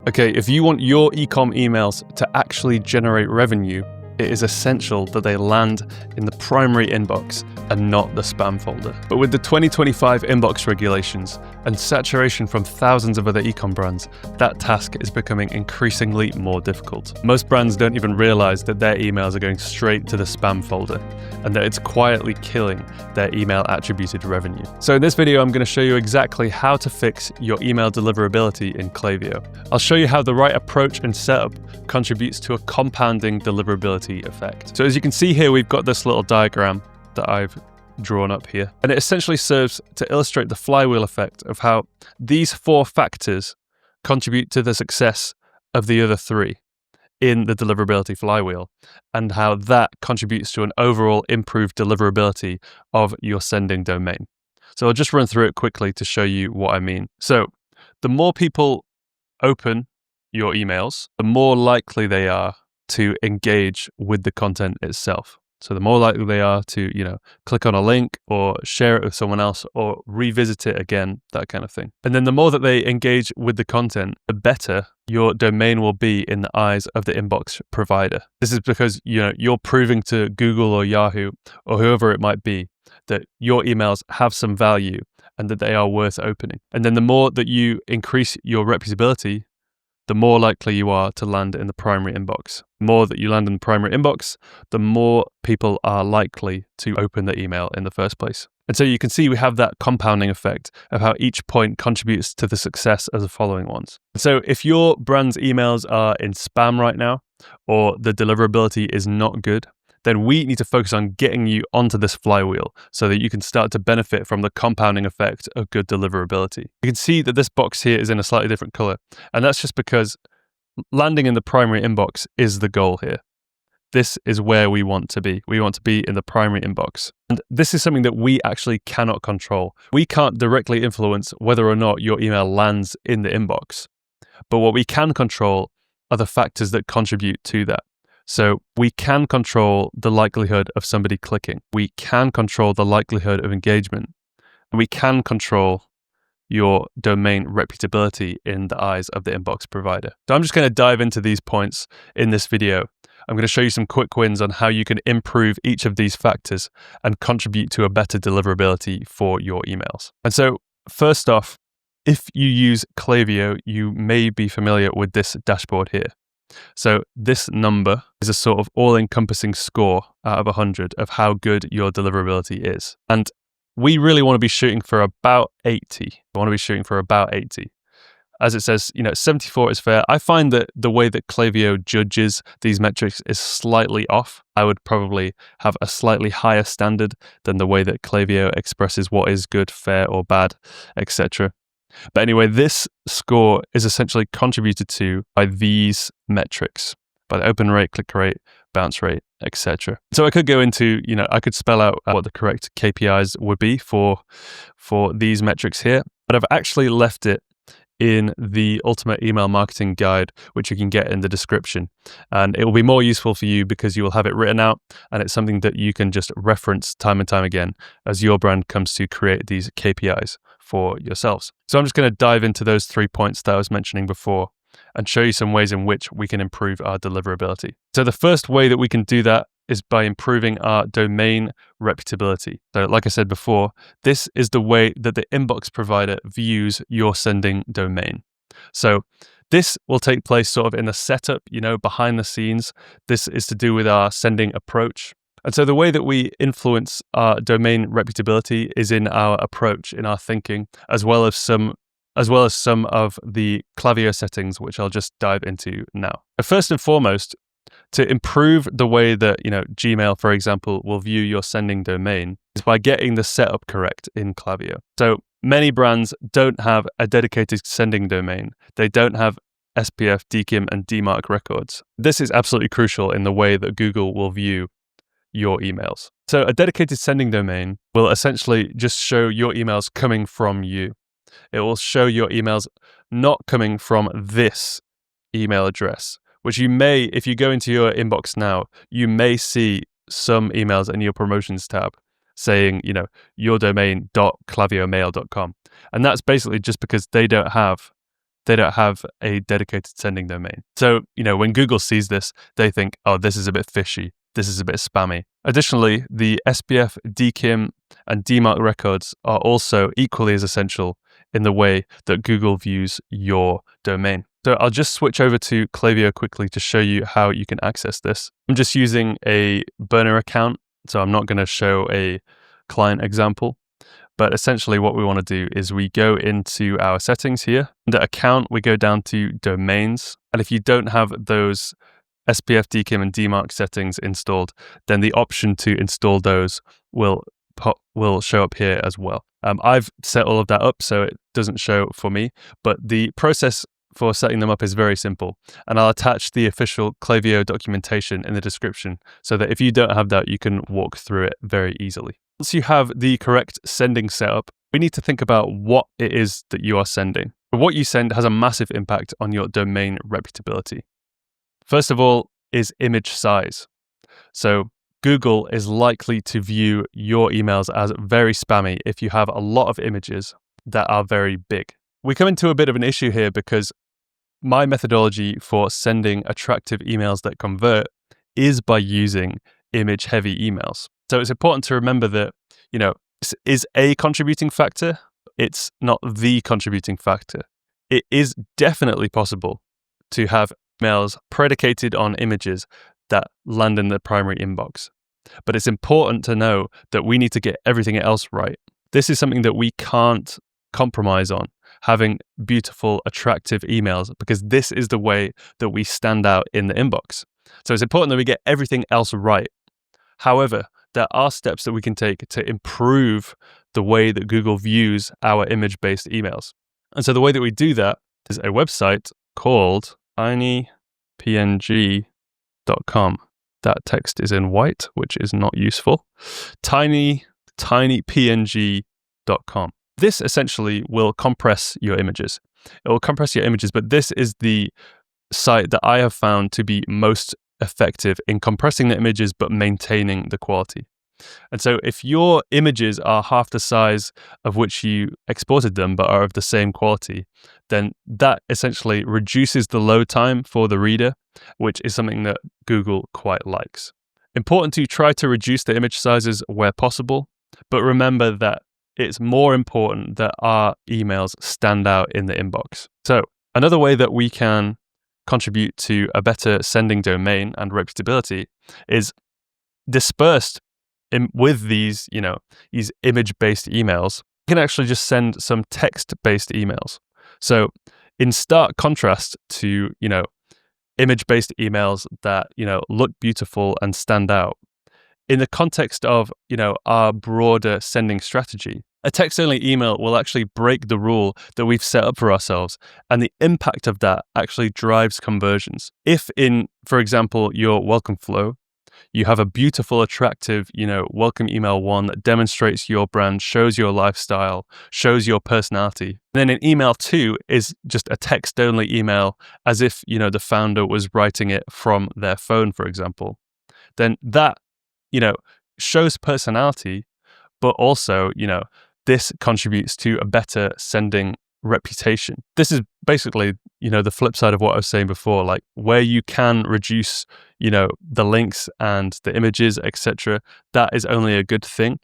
Okay, if you want your e-com emails to actually generate revenue, it is essential that they land in the primary inbox and not the spam folder. But with the 2025 inbox regulations and saturation from thousands of other e-com brands, that task is becoming increasingly more difficult. Most brands don't even realize that their emails are going straight to the spam folder and that it's quietly killing their email attributed revenue. So in this video, I'm going to show you exactly how to fix your email deliverability in Klaviyo. I'll show you how the right approach and setup contributes to a compounding deliverability effect. So as you can see here, we've got this little diagram that I've drawn up here, and it essentially serves to illustrate the flywheel effect of how these four factors contribute to the success of the other three in the deliverability flywheel, and how that contributes to an overall improved deliverability of your sending domain. So I'll just run through it quickly to show you what I mean. So the more people open your emails, the more likely they are to engage with the content itself. So the more likely they are to, click on a link or share it with someone else or revisit it again, that kind of thing. And then the more that they engage with the content, the better your domain will be in the eyes of the inbox provider. This is because, you're proving to Google or Yahoo or whoever it might be that your emails have some value and that they are worth opening. And then the more that you increase your reputability, the more likely you are to land in the primary inbox. The more that you land in the primary inbox, the more people are likely to open the email in the first place. And so you can see we have that compounding effect of how each point contributes to the success of the following ones. So if your brand's emails are in spam right now, or the deliverability is not good, then we need to focus on getting you onto this flywheel so that you can start to benefit from the compounding effect of good deliverability. You can see that this box here is in a slightly different color, and that's just because landing in the primary inbox is the goal here. This is where we want to be. We want to be in the primary inbox. And this is something that we actually cannot control. We can't directly influence whether or not your email lands in the inbox. But what we can control are the factors that contribute to that. So we can control the likelihood of somebody clicking. We can control the likelihood of engagement. And we can control your domain reputability in the eyes of the inbox provider. So I'm just going to dive into these points in this video. I'm going to show you some quick wins on how you can improve each of these factors and contribute to a better deliverability for your emails. And so first off, if you use Klaviyo, you may be familiar with this dashboard here. So this number is a sort of all-encompassing score out of 100 of how good your deliverability is. And we really want to be shooting for about 80. We want to be shooting for about 80. As it says, 74 is fair. I find that the way that Klaviyo judges these metrics is slightly off. I would probably have a slightly higher standard than the way that Klaviyo expresses what is good, fair, or bad, etc. But anyway, this score is essentially contributed to by these metrics, by the open rate, click rate, bounce rate, etc. So I could go into, I could spell out what the correct KPIs would be for these metrics here, but I've actually left it in the Ultimate Email Marketing Guide, which you can get in the description. And it will be more useful for you because you will have it written out, and it's something that you can just reference time and time again as your brand comes to create these KPIs for yourselves. So I'm just going to dive into those 3 points that I was mentioning before and show you some ways in which we can improve our deliverability. So the first way that we can do that is by improving our domain reputability. So like I said before, this is the way that the inbox provider views your sending domain. So this will take place sort of in the setup, behind the scenes. This is to do with our sending approach. And so the way that we influence our domain reputability is in our approach, in our thinking, as well as some of the Klaviyo settings, which I'll just dive into now. First and foremost, to improve the way that, Gmail, for example, will view your sending domain is by getting the setup correct in Klaviyo. So many brands don't have a dedicated sending domain. They don't have SPF, DKIM, and DMARC records. This is absolutely crucial in the way that Google will view your emails. So a dedicated sending domain will essentially just show your emails coming from you. It will show your emails not coming from this email address, which you may, if you go into your inbox now, you may see some emails in your promotions tab saying, your domain.klaviyomail.com. And that's basically just because they don't have they don't have a dedicated sending domain. So, when Google sees this, they think, oh, this is a bit fishy. This is a bit spammy. Additionally, the SPF, DKIM, and DMARC records are also equally as essential in the way that Google views your domain. So I'll just switch over to Klaviyo quickly to show you how you can access this. I'm just using a burner account, so I'm not going to show a client example. But essentially what we want to do is we go into our settings here. Under account, we go down to domains. And if you don't have those SPF, DKIM, and DMARC settings installed, then the option to install those will show up here as well. I've set all of that up so it doesn't show for me, but the process for setting them up is very simple. And I'll attach the official Klaviyo documentation in the description so that if you don't have that, you can walk through it very easily. Once you have the correct sending setup, we need to think about what it is that you are sending. What you send has a massive impact on your domain reputability. First of all is image size. So Google is likely to view your emails as very spammy if you have a lot of images that are very big. We come into a bit of an issue here because my methodology for sending attractive emails that convert is by using image-heavy emails. So it's important to remember that, this is a contributing factor. It's not the contributing factor. It is definitely possible to have emails predicated on images that land in the primary inbox. But it's important to know that we need to get everything else right. This is something that we can't compromise on, having beautiful, attractive emails, because this is the way that we stand out in the inbox. So it's important that we get everything else right. However, there are steps that we can take to improve the way that Google views our image-based emails. And so the way that we do that is a website called tinypng.com. That text is in white, which is not useful. tinypng.com. This essentially will compress your images. It will compress your images, but this is the site that I have found to be most effective in compressing the images but maintaining the quality. And so if your images are half the size of which you exported them but are of the same quality, then that essentially reduces the load time for the reader, which is something that Google quite likes. Important to try to reduce the image sizes where possible, but remember that it's more important that our emails stand out in the inbox. So another way that we can contribute to a better sending domain and reputability is dispersed with these image-based emails. You can actually just send some text-based emails. So in stark contrast to, image-based emails that, look beautiful and stand out, in the context of, our broader sending strategy, a text-only email will actually break the rule that we've set up for ourselves, and the impact of that actually drives conversions. If in, for example, your welcome flow, you have a beautiful, attractive, welcome email one that demonstrates your brand, shows your lifestyle, shows your personality. Then an email two is just a text-only email as if, the founder was writing it from their phone, for example. Then that, shows personality, but also, this contributes to a better sending reputation. This is basically, the flip side of what I was saying before, like where you can reduce, the links and the images, etc. That is only a good thing,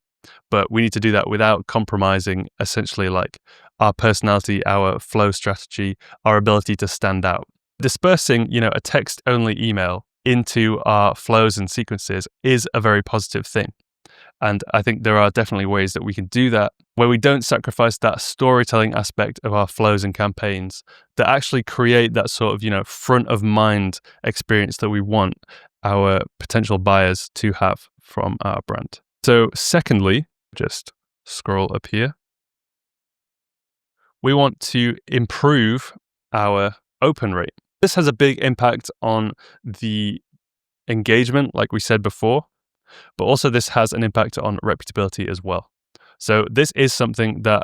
but we need to do that without compromising essentially like our personality, our flow strategy, our ability to stand out. Dispersing, a text-only email into our flows and sequences is a very positive thing. And I think there are definitely ways that we can do that where we don't sacrifice that storytelling aspect of our flows and campaigns that actually create that sort of, front of mind experience that we want our potential buyers to have from our brand. So secondly, just scroll up here. We want to improve our open rate. This has a big impact on the engagement, like we said before, but also this has an impact on reputability as well. So this is something that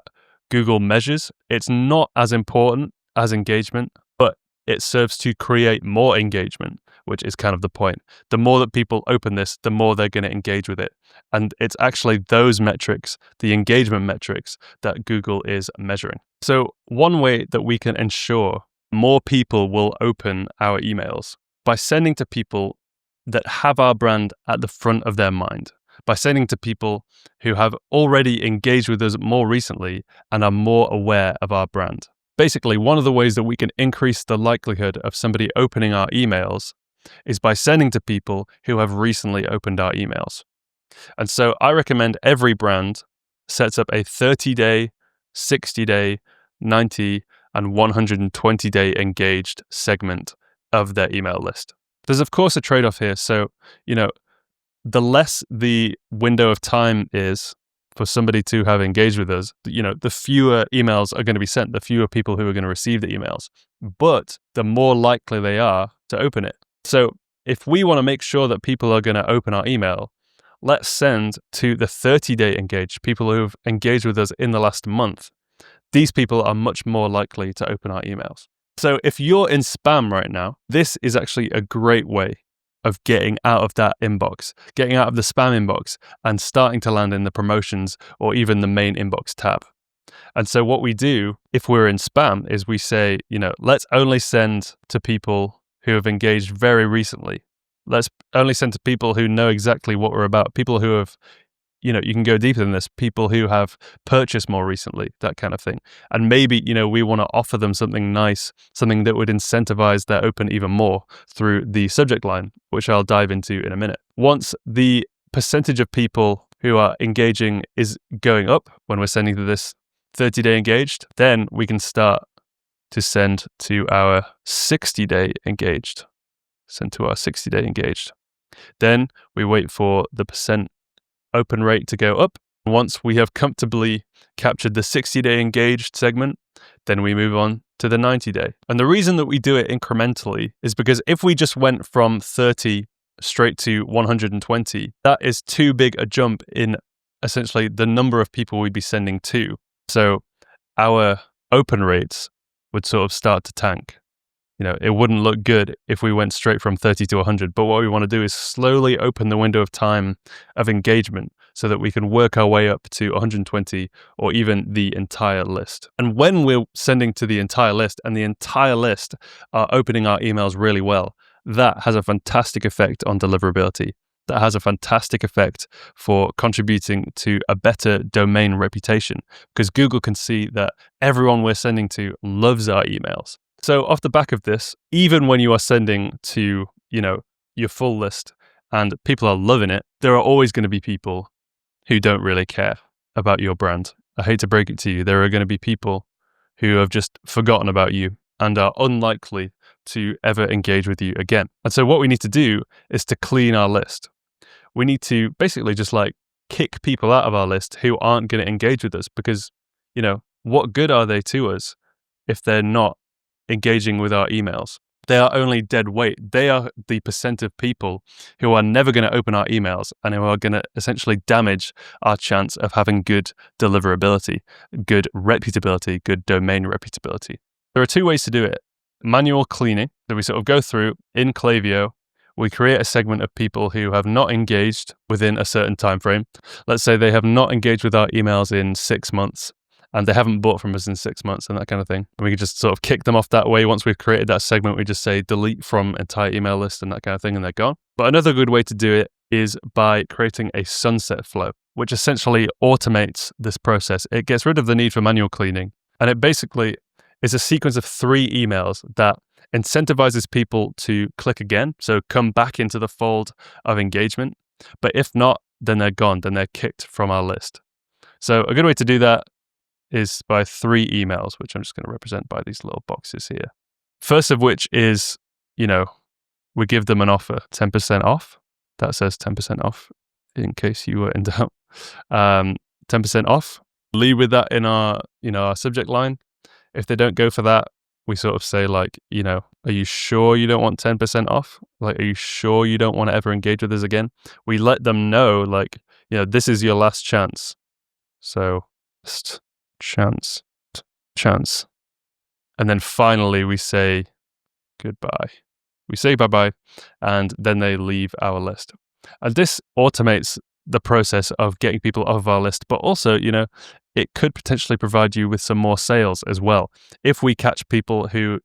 Google measures. It's not as important as engagement, but it serves to create more engagement, which is kind of the point. The more that people open this, the more they're going to engage with it. And it's actually those metrics, the engagement metrics, that Google is measuring. So one way that we can ensure more people will open our emails by sending to people that have our brand at the front of their mind, by sending to people who have already engaged with us more recently and are more aware of our brand. Basically, one of the ways that we can increase the likelihood of somebody opening our emails is by sending to people who have recently opened our emails. And so I recommend every brand sets up a 30-day, 60-day, 90, and 120-day engaged segment of their email list. There's, of course, a trade-off here. So, the less the window of time is for somebody to have engaged with us, the fewer emails are going to be sent, the fewer people who are going to receive the emails, but the more likely they are to open it. So if we want to make sure that people are going to open our email, let's send to the 30-day engaged, people who have engaged with us in the last month. These people are much more likely to open our emails. So if you're in spam right now, this is actually a great way of getting out of that inbox, getting out of the spam inbox and starting to land in the promotions or even the main inbox tab. And so what we do if we're in spam is we say, let's only send to people who have engaged very recently. Let's only send to people who know exactly what we're about, people who have, you can go deeper than this, people who have purchased more recently, that kind of thing. And maybe, we want to offer them something nice, something that would incentivize their open even more through the subject line, which I'll dive into in a minute. Once the percentage of people who are engaging is going up when we're sending to this 30-day engaged, then we can start to send to our 60-day engaged. Send to our 60-day engaged. Then we wait for the percent open rate to go up. Once we have comfortably captured the 60-day engaged segment, then we move on to the 90-day. And the reason that we do it incrementally is because if we just went from 30 straight to 120, that is too big a jump in essentially the number of people we'd be sending to. So our open rates would sort of start to tank. It wouldn't look good if we went straight from 30 to 100. But what we want to do is slowly open the window of time of engagement so that we can work our way up to 120 or even the entire list. And when we're sending to the entire list and the entire list are opening our emails really well, that has a fantastic effect on deliverability. That has a fantastic effect for contributing to a better domain reputation because Google can see that everyone we're sending to loves our emails. So off the back of this, even when you are sending to, your full list and people are loving it, there are always going to be people who don't really care about your brand. I hate to break it to you. There are going to be people who have just forgotten about you and are unlikely to ever engage with you again. And so what we need to do is to clean our list. We need to basically just kick people out of our list who aren't going to engage with us because, what good are they to us if they're not engaging with our emails? They are only dead weight. They are the percent of people who are never going to open our emails and who are going to essentially damage our chance of having good deliverability, good reputability, good domain reputability. There are two ways to do it. Manual cleaning, that we sort of go through in Klaviyo. We create a segment of people who have not engaged within a certain time frame. Let's say they have not engaged with our emails in 6 months. And they haven't bought from us in 6 months and that kind of thing. And we can just sort of kick them off that way. Once we've created that segment, we just say delete from entire email list and that kind of thing, and they're gone. But another good way to do it is by creating a sunset flow, which essentially automates this process. It gets rid of the need for manual cleaning. And it basically is a sequence of 3 emails that incentivizes people to click again. So come back into the fold of engagement. But if not, then they're gone. Then they're kicked from our list. So a good way to do that is by 3 emails, which I'm just going to represent by these little boxes here. First of which is, we give them an offer, 10% off. That says 10% off in case you were in doubt. 10% off. Lead with that in our subject line. If they don't go for that, we sort of say are you sure you don't want 10% off? Are you sure you don't want to ever engage with us again? We let them know, this is your last chance. So just chance. And then finally we say goodbye. We say bye-bye, and then they leave our list. And this automates the process of getting people off of our list, but also, it could potentially provide you with some more sales as well. If we catch people who,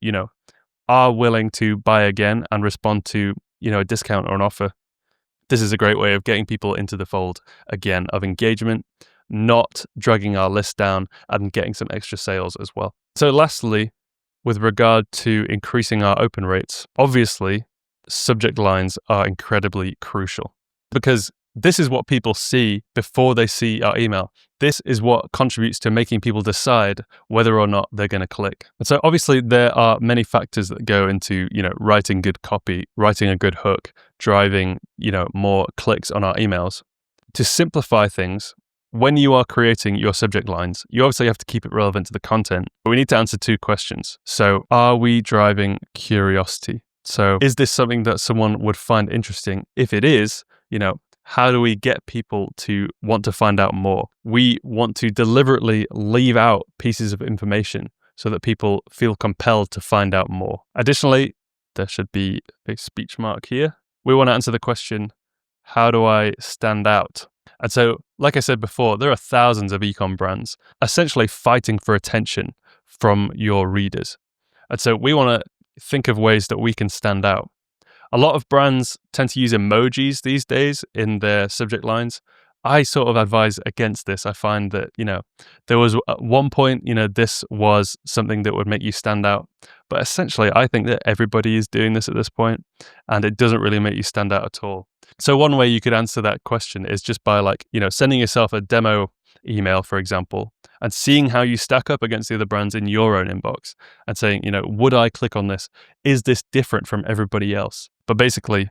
are willing to buy again and respond to, a discount or an offer. This is a great way of getting people into the fold again of engagement, not dragging our list down and getting some extra sales as well. So lastly, with regard to increasing our open rates, obviously subject lines are incredibly crucial because this is what people see before they see our email. This is what contributes to making people decide whether or not they're going to click. And so obviously there are many factors that go into, writing good copy, writing a good hook, driving, more clicks on our emails. To simplify things, when you are creating your subject lines, you obviously have to keep it relevant to the content, but we need to answer two questions. So are we driving curiosity? So is this something that someone would find interesting? If it is, how do we get people to want to find out more? We want to deliberately leave out pieces of information so that people feel compelled to find out more. Additionally, there should be a speech mark here. We want to answer the question, how do I stand out? And so, like I said before, there are thousands of e-com brands essentially fighting for attention from your readers. And so we want to think of ways that we can stand out. A lot of brands tend to use emojis these days in their subject lines. I sort of advise against this. I find that, there was at one point, this was something that would make you stand out. But essentially, I think that everybody is doing this at this point, and it doesn't really make you stand out at all. So one way you could answer that question is just by sending yourself a demo email, for example, and seeing how you stack up against the other brands in your own inbox and saying, would I click on this? Is this different from everybody else? But basically,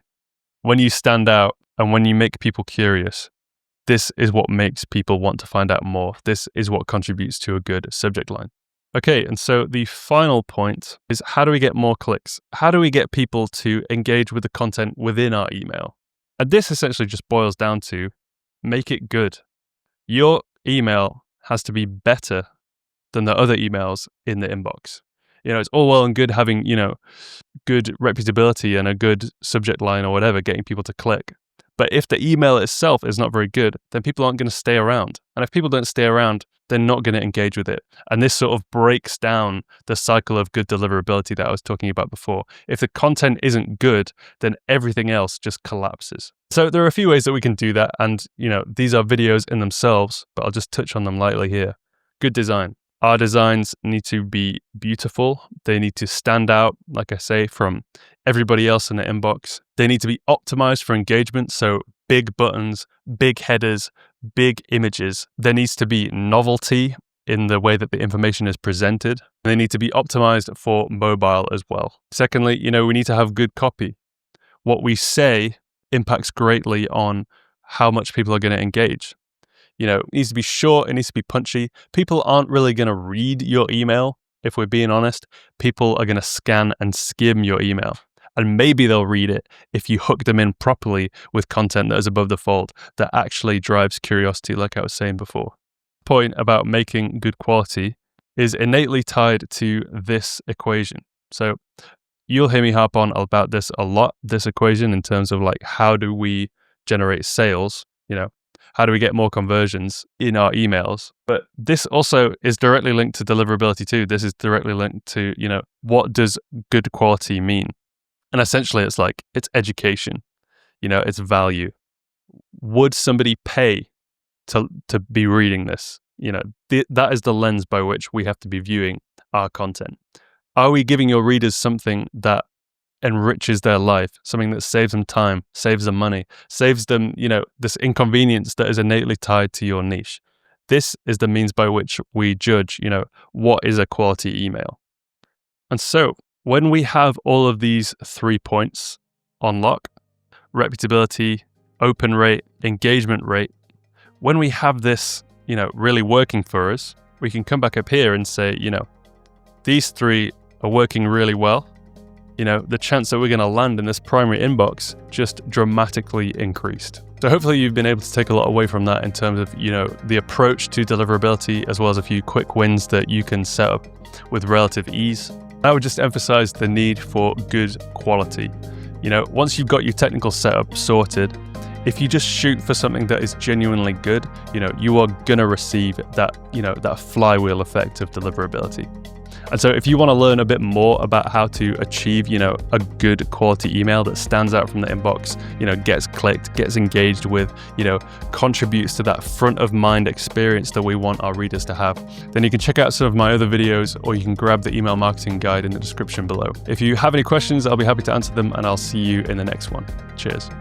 when you stand out and when you make people curious, this is what makes people want to find out more. This is what contributes to a good subject line. Okay, and so the final point is, how do we get more clicks? How do we get people to engage with the content within our email? And this essentially just boils down to make it good. Your email has to be better than the other emails in the inbox. It's all well and good having, good reputability and a good subject line or whatever, getting people to click. But if the email itself is not very good, then people aren't going to stay around. And if people don't stay around, they're not going to engage with it. And this sort of breaks down the cycle of good deliverability that I was talking about before. If the content isn't good, then everything else just collapses. So there are a few ways that we can do that. And, these are videos in themselves, but I'll just touch on them lightly here. Good design. Our designs need to be beautiful. They need to stand out, like I say, from everybody else in the inbox. They need to be optimized for engagement. So big buttons, big headers, big images. There needs to be novelty in the way that the information is presented. And they need to be optimized for mobile as well. Secondly, we need to have good copy. What we say impacts greatly on how much people are going to engage. It needs to be short, it needs to be punchy. People aren't really going to read your email, if we're being honest. People are going to scan and skim your email. And maybe they'll read it if you hook them in properly with content that is above the fold, that actually drives curiosity, like I was saying before. The point about making good quality is innately tied to this equation. So you'll hear me harp on about this a lot, this equation, in terms of how do we generate sales, how do we get more conversions in our emails? But this also is directly linked to deliverability too. This is directly linked to, what does good quality mean? And essentially it's education, it's value. Would somebody pay to be reading this? That is the lens by which we have to be viewing our content. Are we giving your readers something that enriches their life, something that saves them time, saves them money, saves them, this inconvenience that is innately tied to your niche? This is the means by which we judge, what is a quality email. And so when we have all of these 3 points on lock, reputability, open rate, engagement rate, when we have this, really working for us, we can come back up here and say, these 3 are working really well. The chance that we're going to land in this primary inbox just dramatically increased. So hopefully you've been able to take a lot away from that in terms of, the approach to deliverability, as well as a few quick wins that you can set up with relative ease. I would just emphasize the need for good quality. Once you've got your technical setup sorted, if you just shoot for something that is genuinely good, you are going to receive that, that flywheel effect of deliverability. And so if you want to learn a bit more about how to achieve, a good quality email that stands out from the inbox, gets clicked, gets engaged with, contributes to that front of mind experience that we want our readers to have, then you can check out some of my other videos, or you can grab the email marketing guide in the description below. If you have any questions, I'll be happy to answer them, and I'll see you in the next one. Cheers.